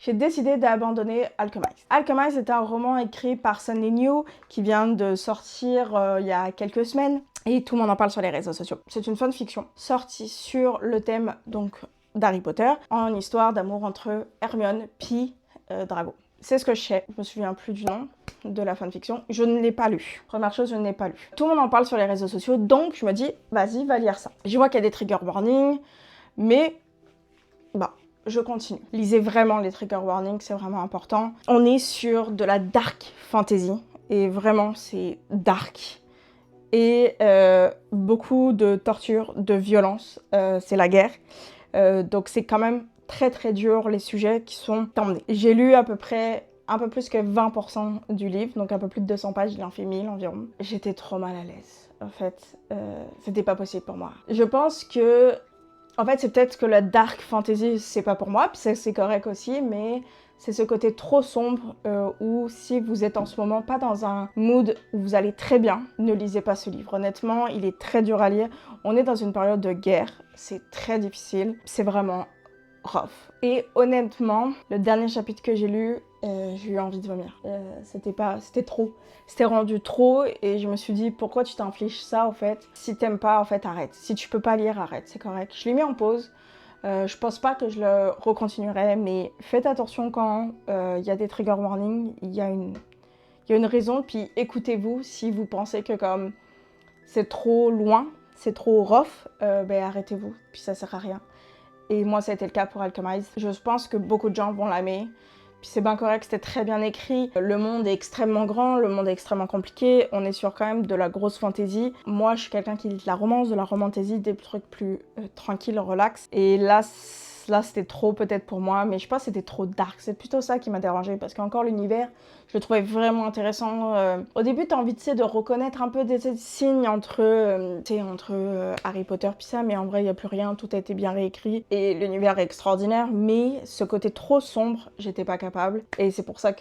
j'ai décidé d'abandonner Alchemized. Alchemized est un roman écrit par Sunny New qui vient de sortir il y a quelques semaines et tout le monde en parle sur les réseaux sociaux. C'est une fanfiction sortie sur le thème donc d'Harry Potter en histoire d'amour entre Hermione puis Drago. C'est ce que je sais, je me souviens plus du nom de la fanfiction, je ne l'ai pas lu. Première chose, je ne l'ai pas lu. Tout le monde en parle sur les réseaux sociaux, donc je me dis, vas-y, va lire ça. Je vois qu'il y a des trigger warnings, mais bah, je continue. Lisez vraiment les trigger warnings, c'est vraiment important. On est sur de la dark fantasy, et vraiment c'est dark. Et beaucoup de torture, de violence, c'est la guerre. Donc c'est quand même très dur les sujets qui sont emmenés. J'ai lu à peu près un peu plus que 20% du livre, donc un peu plus de 200 pages, il en fait 1000 environ. J'étais trop mal à l'aise, en fait, c'était pas possible pour moi. Je pense que, en fait, c'est peut-être que la dark fantasy, c'est pas pour moi, puis c'est correct aussi, mais c'est ce côté trop sombre où si vous êtes en ce moment pas dans un mood où vous allez très bien, ne lisez pas ce livre. Honnêtement, il est très dur à lire. On est dans une période de guerre, c'est très difficile, c'est vraiment rough. Et honnêtement, le dernier chapitre que j'ai lu, j'ai eu envie de vomir. C'était trop. C'était rendu trop et je me suis dit pourquoi tu t'infliges ça en fait. Si t'aimes pas, en fait, arrête. Si tu peux pas lire, arrête, c'est correct. Je l'ai mis en pause. Je pense pas que je le recontinuerai, mais faites attention quand il y a des trigger warnings, il y a une raison, puis écoutez-vous si vous pensez que comme c'est trop loin, c'est trop rough, ben arrêtez-vous, puis ça sert à rien. Et moi, ça a été le cas pour Alchemized. Je pense que beaucoup de gens vont l'aimer. Puis c'est bien correct, c'était très bien écrit. Le monde est extrêmement grand, le monde est extrêmement compliqué. On est sur quand même de la grosse fantasy. Moi, je suis quelqu'un qui lit de la romance, de la romantasy, des trucs plus tranquilles, relax. Et là c'était trop peut-être pour moi, mais je pense que c'était trop dark. C'est plutôt ça qui m'a dérangée, parce qu'encore l'univers, je le trouvais vraiment intéressant. Au début, t'as envie de reconnaître un peu des signes entre Harry Potter puis ça, mais en vrai, il n'y a plus rien, tout a été bien réécrit. Et l'univers est extraordinaire, mais ce côté trop sombre, j'étais pas capable. Et c'est pour ça que